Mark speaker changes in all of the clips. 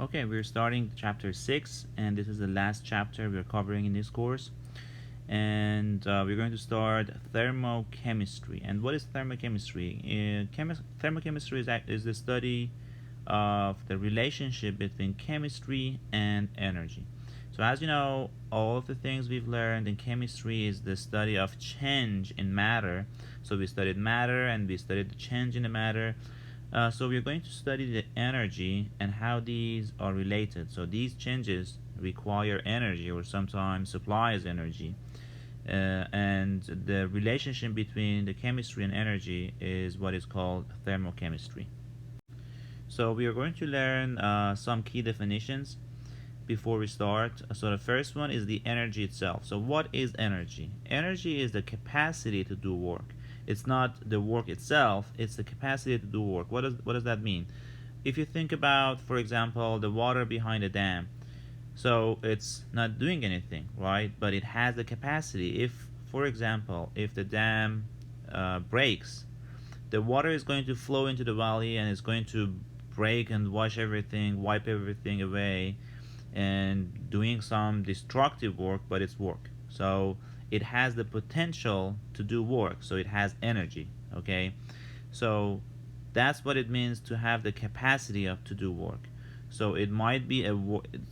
Speaker 1: Okay, we're starting chapter 6, and this is the last chapter we're covering in this course. And we're going to start thermochemistry. And what is thermochemistry? Thermochemistry is the study of the relationship between chemistry and energy. So, as you know, all of the things we've learned in chemistry is the study of change in matter. So, we studied matter and we studied the change in the matter. So we're going to study the energy and how these are related. So these changes require energy or sometimes supplies energy. And the relationship between the chemistry and energy is what is called thermochemistry. So we are going to learn some key definitions before we start. So the first one is the energy itself. So what is energy? Energy is the capacity to do work. It's not the work itself, it's the capacity to do work. What does that mean? If you think about, for example, the water behind a dam, so it's not doing anything, right? But it has the capacity. If, for example, if the dam breaks, the water is going to flow into the valley and it's going to break and wash everything, wipe everything away, and doing some destructive work, but it's work. So it has the potential to do work, so it has energy. Okay, so that's what it means to have the capacity of to do work. So it might be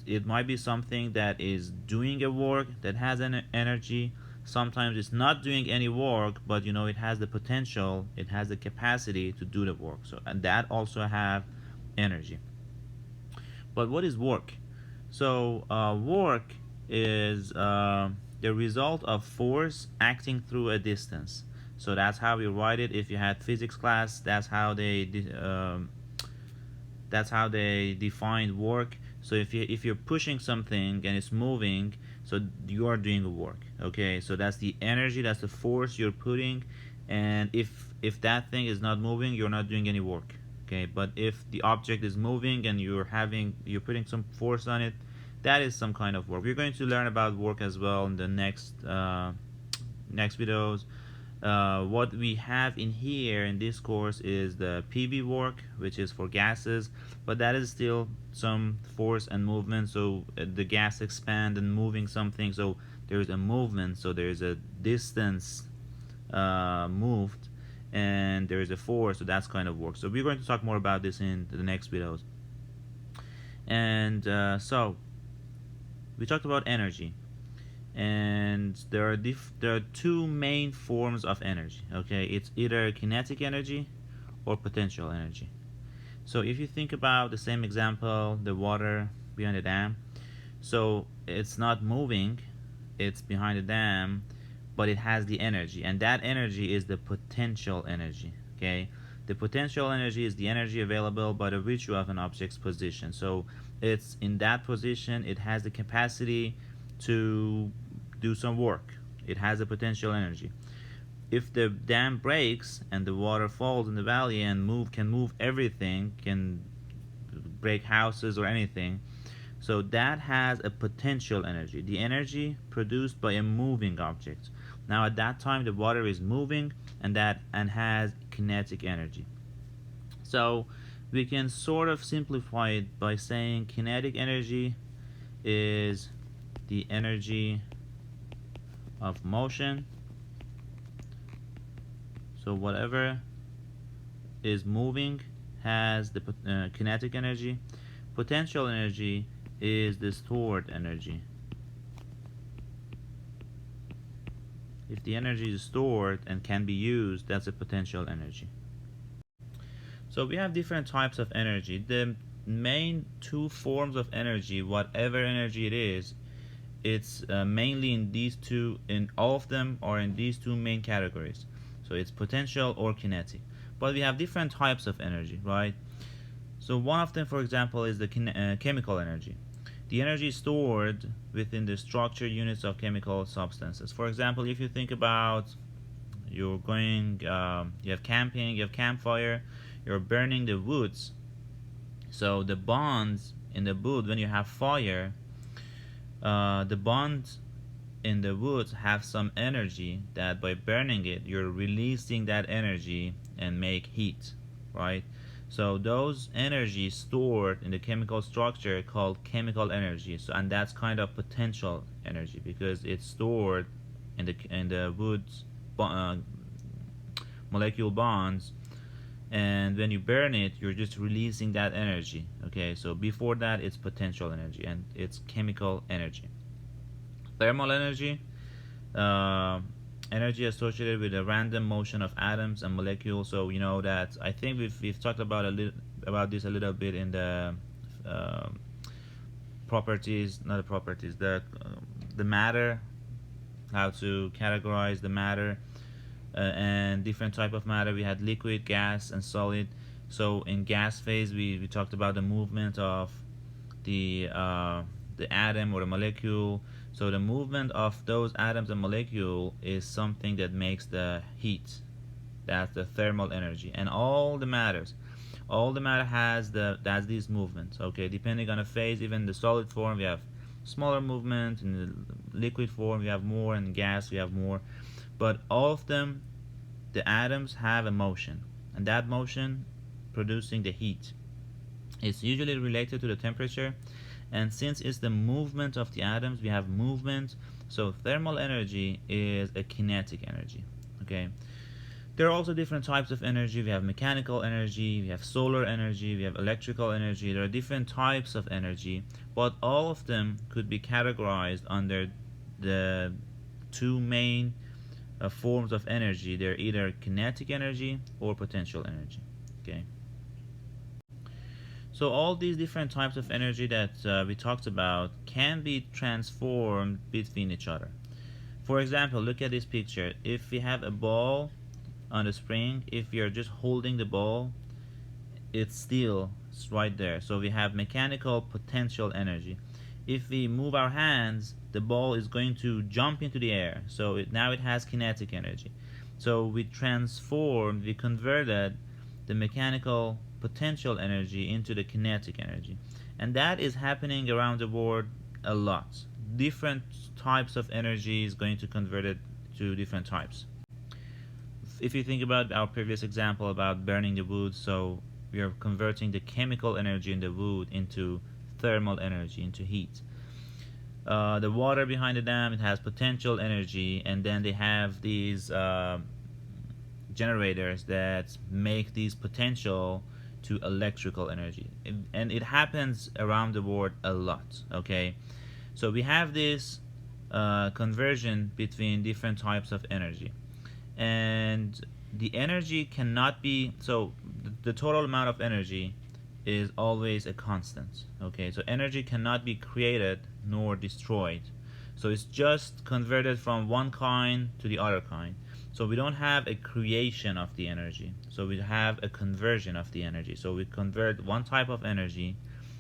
Speaker 1: it might be something that is doing a work that has an energy. Sometimes it's not doing any work, but you know it has the potential, it has the capacity to do the work. So and that also have energy. But what is work? So work is the result of force acting through a distance. So that's how we write it. If you had physics class, that's how they defined work. So if you're pushing something and it's moving, so you are doing work. Okay, so that's the energy, that's the force you're putting, and if that thing is not moving, you're not doing any work. Okay, but if the object is moving and you're putting some force on it, that is some kind of work. We're going to learn about work as well in the next videos. What we have in here in this course is the PV work, which is for gases, but that is still some force and movement. So the gas expand and moving something, so there is a movement, so there is a distance moved, and there is a force, so that's kind of work. So we're going to talk more about this in the next videos. And so we talked about energy, and there are two main forms of energy. Okay, it's either kinetic energy or potential energy. So if you think about the same example, the water behind the dam, so it's not moving, it's behind the dam, but it has the energy, and that energy is the potential energy. Okay, the potential energy is the energy available by the virtue of an object's position. So it's in that position, it has the capacity to do some work, it has the potential energy. If the dam breaks and the water falls in the valley and can move everything, can break houses or anything, so that has a potential energy, the energy produced by a moving object. Now at that time the water is moving and has kinetic energy. So we can sort of simplify it by saying kinetic energy is the energy of motion. So whatever is moving has the kinetic energy. Potential energy is the stored energy. If the energy is stored and can be used, that's a potential energy. So we have different types of energy. The main two forms of energy, whatever energy it is, it's mainly in these two, in all of them are in these two main categories. So it's potential or kinetic. But we have different types of energy, right? So one of them, for example, is the chemical energy. The energy stored within the structure units of chemical substances. For example, if you think about you have camping, you have campfire, you're burning the woods. So the bonds in the wood, when you have fire, the bonds in the woods have some energy that by burning it, you're releasing that energy and make heat, right? So those energies stored in the chemical structure called chemical energy. So, and that's kind of potential energy because it's stored in the wood's molecule bonds, and when you burn it, you're just releasing that energy. Okay, so before that, it's potential energy and it's chemical energy. Thermal energy, uh, energy associated with the random motion of atoms and molecules. So you know that I think we've talked about this a little bit in the uh, properties, not the properties, the matter, how to categorize the matter, and different type of matter. We had liquid, gas, and solid. So in gas phase, we talked about the movement of the atom or the molecule. So the movement of those atoms and molecule is something that makes the heat. That's the thermal energy. And all the matter has these movements. Okay, depending on the phase, even the solid form we have smaller movement, in the liquid form we have more, and gas we have more. But all of them, the atoms have a motion, and that motion producing the heat. It's usually related to the temperature, and since it's the movement of the atoms, we have movement. So thermal energy is a kinetic energy. Okay, there are also different types of energy. We have mechanical energy, we have solar energy, we have electrical energy. There are different types of energy, but all of them could be categorized under the two main forms of energy. They're either kinetic energy or potential energy. Okay, so all these different types of energy that we talked about can be transformed between each other. For example, look at this picture. If we have a ball on the spring, if you're just holding the ball, it's right there. So we have mechanical potential energy. If we move our hands, the ball is going to jump into the air. So now it has kinetic energy. So we converted the mechanical potential energy into the kinetic energy. And that is happening around the world a lot. Different types of energy is going to convert it to different types. If you think about our previous example about burning the wood, so we are converting the chemical energy in the wood into thermal energy, into heat. The water behind the dam, it has potential energy, and then they have these generators that make these potential to electrical energy, and it happens around the world a lot. Okay, so we have this conversion between different types of energy, and the energy cannot be, so the total amount of energy is always a constant. Okay, so energy cannot be created nor destroyed, so it's just converted from one kind to the other kind. So we don't have a creation of the energy, so we have a conversion of the energy. So we convert one type of energy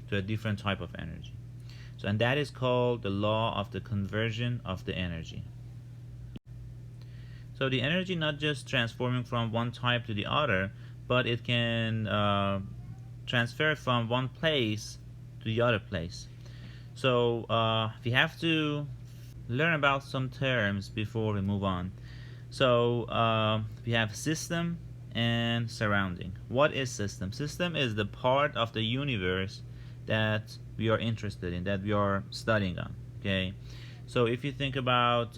Speaker 1: to a different type of energy. So, and that is called the law of the conversion of the energy. So the energy not just transforming from one type to the other, but it can transfer from one place to the other place. So we have to learn about some terms before we move on. So we have system and surrounding. What is system? System is the part of the universe that we are interested in, that we are studying on. Okay, so if you think about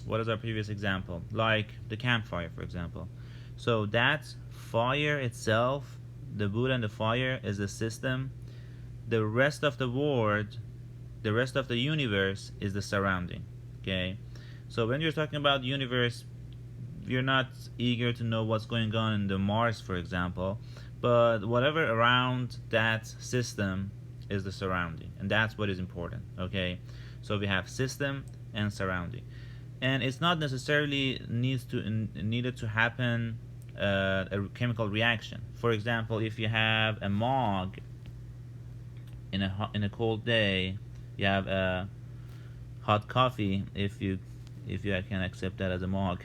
Speaker 1: what is our previous example, like the campfire, for example. So that fire itself, the wood and the fire, is the system. The rest of the world, the rest of the universe, is the surrounding. Okay, so when you're talking about the universe, you're not eager to know what's going on in the Mars, for example, but whatever around that system is the surrounding, and that's what is important. Okay, so we have system and surrounding, and it's not necessarily needed to happen a chemical reaction. For example, if you have a mug in a cold day, you have a hot coffee, if you can accept that as a mug.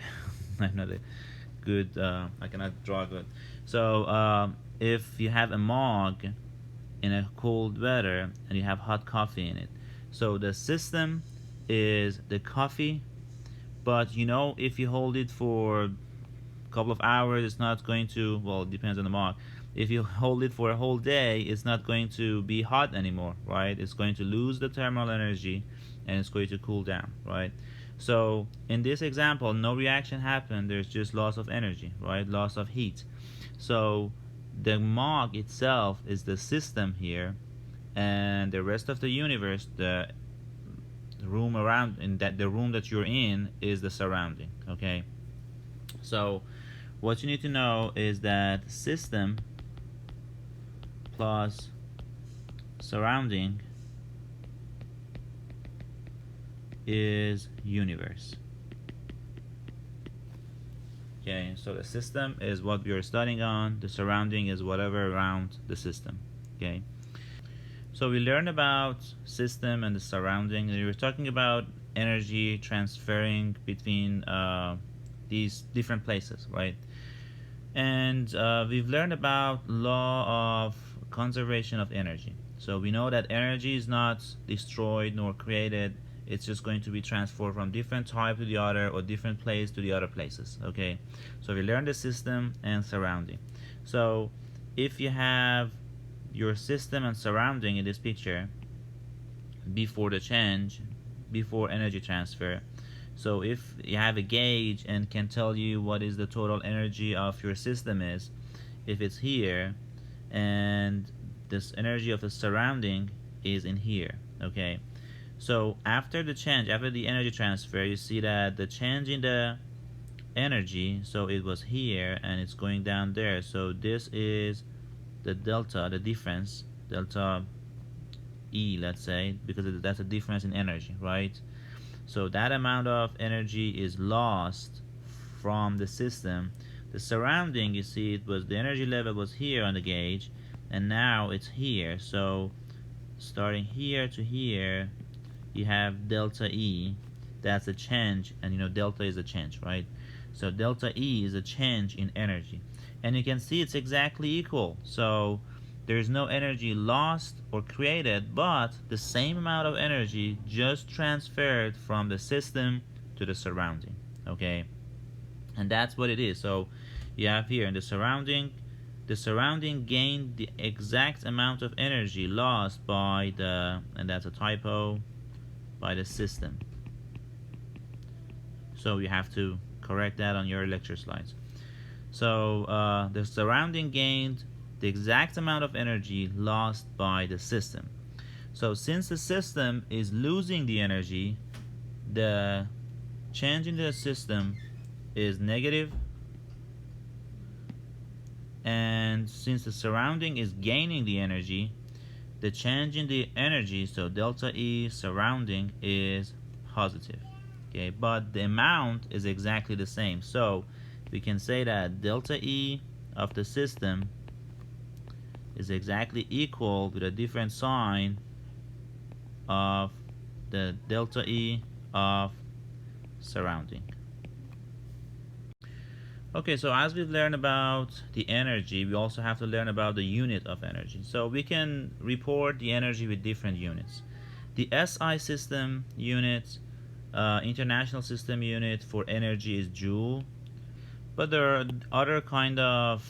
Speaker 1: I'm not a good I cannot draw good. So if you have a mug in a cold weather and you have hot coffee in it, so the system is the coffee, but you know, if you hold it for a couple of hours, it's not going to, well, it depends on the mug, if you hold it for a whole day, it's not going to be hot anymore, right? It's going to lose the thermal energy and it's going to cool down, right? So in this example, no reaction happened. There's just loss of energy, right? Loss of heat. So the Mach itself is the system here, and the rest of the universe, the room around, in that the room that you're in, is the surrounding. Okay. So what you need to know is that system plus surrounding is universe. Okay, so the system is what we are studying on, the surrounding is whatever around the system. Okay, so we learned about system and the surrounding. We were talking about energy transferring between these different places, right? And we've learned about law of conservation of energy. So we know that energy is not destroyed nor created. It's just going to be transferred from different type to the other, or different place to the other places. Okay, so we learned the system and surrounding. So if you have your system and surrounding in this picture before the change, before energy transfer, so if you have a gauge and can tell you what is the total energy of your system is, if it's here, and this energy of the surrounding is in here. Okay, so after the change, after the energy transfer, you see that the change in the energy, so it was here and it's going down there. So this is the delta, the difference, delta E, let's say, because that's a difference in energy, right? So that amount of energy is lost from the system. The surrounding, you see, it was the energy level was here on the gauge, and now it's here. So starting here to here, you have delta E. That's a change, and you know delta is a change, right? So delta E is a change in energy, and you can see it's exactly equal. So there is no energy lost or created, but the same amount of energy just transferred from the system to the surrounding. Okay, and that's what it is. So you have here in the surrounding gained the exact amount of energy lost by the, and that's a typo, by the system. So you have to correct that on your lecture slides. So the surrounding gained the exact amount of energy lost by the system. So since the system is losing the energy, the change in the system is negative, and since the surrounding is gaining the energy, the change in the energy, so delta E surrounding, is positive. Okay, but the amount is exactly the same. So we can say that delta E of the system is exactly equal to the different sign of the delta E of surrounding. Okay, so as we've learned about the energy, we also have to learn about the unit of energy. So we can report the energy with different units. The SI system unit, international system unit for energy, is joule. But there are other kind of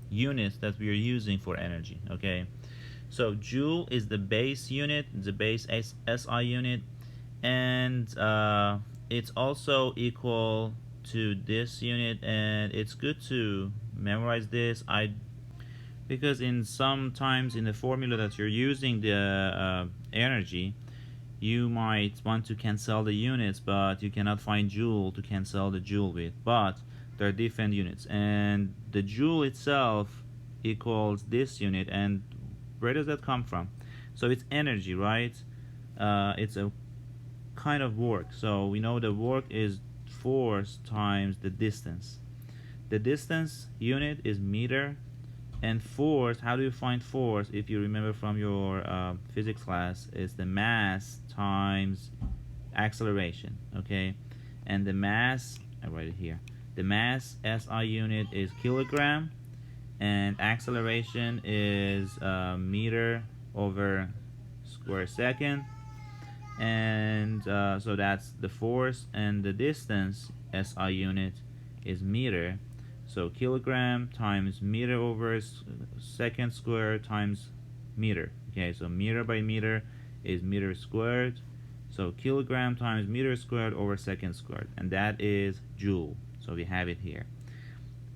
Speaker 1: units that we are using for energy. Okay, so joule is the base unit, the base SI unit, and it's also equal to this unit, and it's good to memorize this. Because sometimes in the formula that you're using the energy, you might want to cancel the units, but you cannot find joule to cancel the joule with. But there are different units, and the joule itself equals this unit. And where does that come from? So it's energy, right? It's a kind of work. So we know the work is force times the distance. The distance unit is meter, and force, how do you find force? If you remember from your physics class, is the mass times acceleration. Okay, and the mass, I write it here, the mass SI unit is kilogram, and acceleration is meter over square second. And so that's the force, and the distance SI unit is meter. So kilogram times meter over second squared times meter. Okay, so meter by meter is meter squared. So kilogram times meter squared over second squared, and that is joule. So we have it here.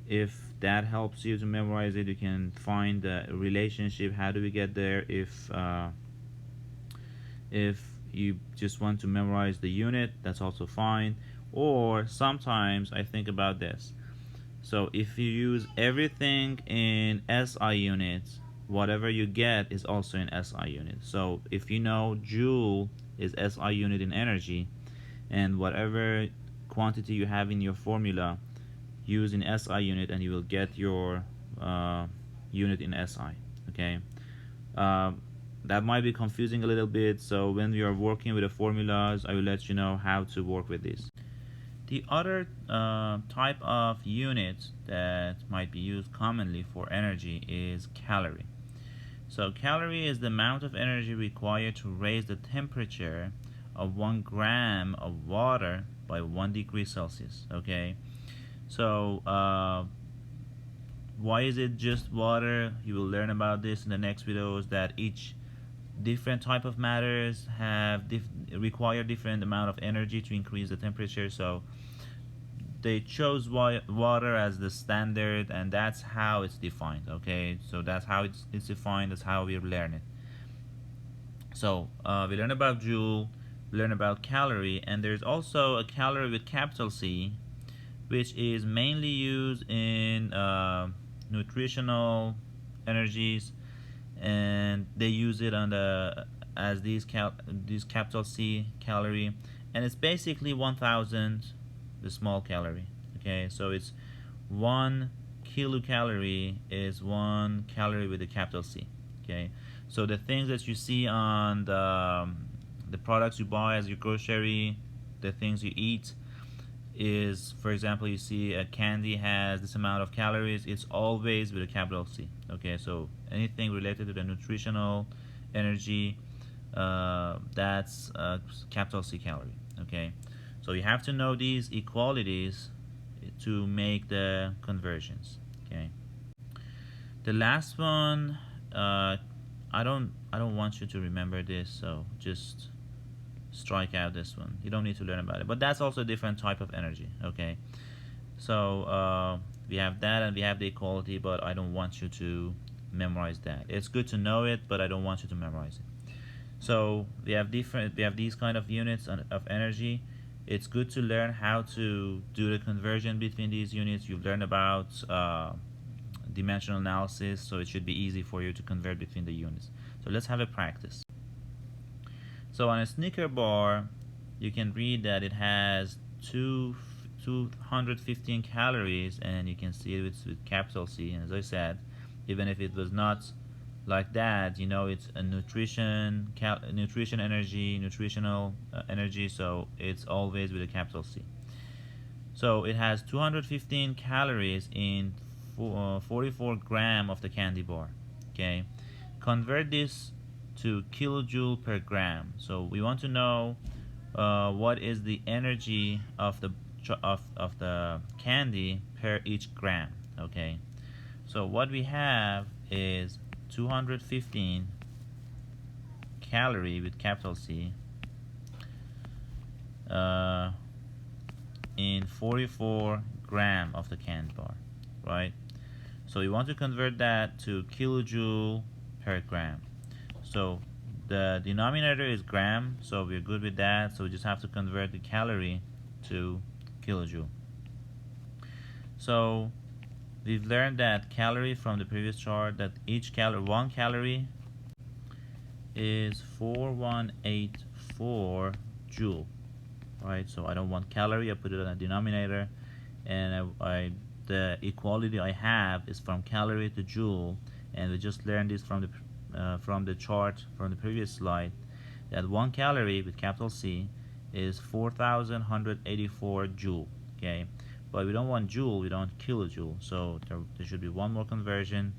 Speaker 1: If that helps you to memorize it, you can find the relationship. How do we get there? If you just want to memorize the unit, that's also fine. Or sometimes I think about this. So if you use everything in SI units, whatever you get is also in SI units. So if you know joule is SI unit in energy, and whatever quantity you have in your formula, use in SI unit, and you will get your unit in SI. Okay, that might be confusing a little bit, so when you are working with the formulas, I will let you know how to work with this. The other type of unit that might be used commonly for energy is calorie. So calorie is the amount of energy required to raise the temperature of 1 gram of water by 1 degree Celsius. Okay, so why is it just water? You will learn about this in the next videos, that each different type of matters have require different amount of energy to increase the temperature. So they chose water as the standard, and that's how it's defined. Okay, so that's how it's defined. That's how we learn it. So we learn about joule, we learn about calorie, and there's also a calorie with capital C, which is mainly used in nutritional energies, and they use it on as these capital C calorie, and it's basically 1000 the small calorie. Okay, so it's 1 kilocalorie is 1 calorie with a capital C. Okay, so the things that you see on the products you buy as your grocery, the things you eat, is, for example, you see a candy has this amount of calories, it's always with a capital C. Okay, so anything related to the nutritional energy, that's capital C calorie. Okay, so you have to know these equalities to make the conversions. Okay, the last one, I don't want you to remember this, so just strike out this one. You don't need to learn about it, but that's also a different type of energy. Okay, so we have that, and we have the equality, but I don't want you to memorize that. It's good to know it, but I don't want you to memorize it. So we have these kind of units of energy. It's good to learn how to do the conversion between these units. You've learned about dimensional analysis, so it should be easy for you to convert between the units. So let's have a practice. So on a Snicker bar, you can read that it has 215 calories, and you can see it with capital C. And as I said, even if it was not like that, you know it's a nutritional energy, so it's always with a capital C. So it has 215 calories in 44 gram of the candy bar. Okay, convert this to kilojoule per gram. So we want to know what is the energy of the candy per each gram. Okay, so what we have is 215 calorie with capital C in 44 gram of the candy bar, right? So we want to convert that to kilojoule per gram. So the denominator is gram, so we're good with that. So we just have to convert the calorie to kilojoule. So we've learned that calorie from the previous chart, that each one calorie is 4184 joule, right? So I don't want calorie, I put it on a denominator, and the equality I have is from calorie to joule, and we just learned this from the chart from the previous slide, that 1 calorie with capital C is 4184 joule. Okay, but we don't want joule, we want kilojoule, so there should be one more conversion.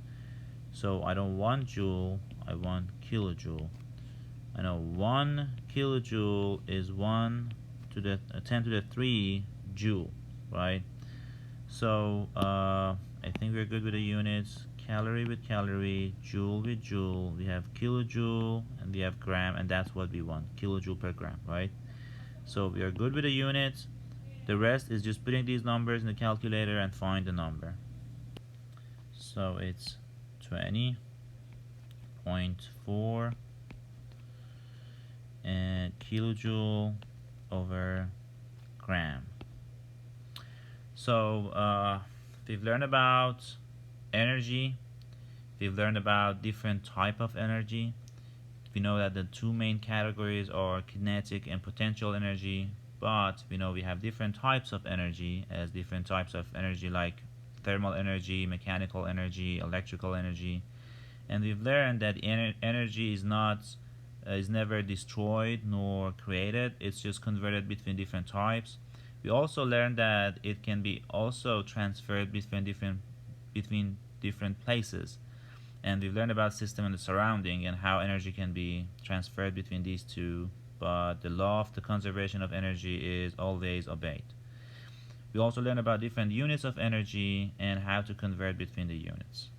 Speaker 1: So I don't want joule, I want kilojoule. I know 1 kilojoule is 10 to the 3 joule, right? So I think we're good with the units. Calorie with calorie, joule with joule. We have kilojoule and we have gram, and that's what we want, kilojoule per gram, right? So we are good with the units. The rest is just putting these numbers in the calculator and find the number. So it's 20.4 and kilojoule over gram. So we've learned about energy. We've learned about different type of energy. We know that the two main categories are kinetic and potential energy, but we know we have different types of energy, as different types of energy like thermal energy, mechanical energy, electrical energy. And we've learned that energy is never destroyed nor created. It's just converted between different types. We also learned that it can be also transferred between different places. And we've learned about system and the surrounding and how energy can be transferred between these two, but the law of the conservation of energy is always obeyed. We also learned about different units of energy and how to convert between the units.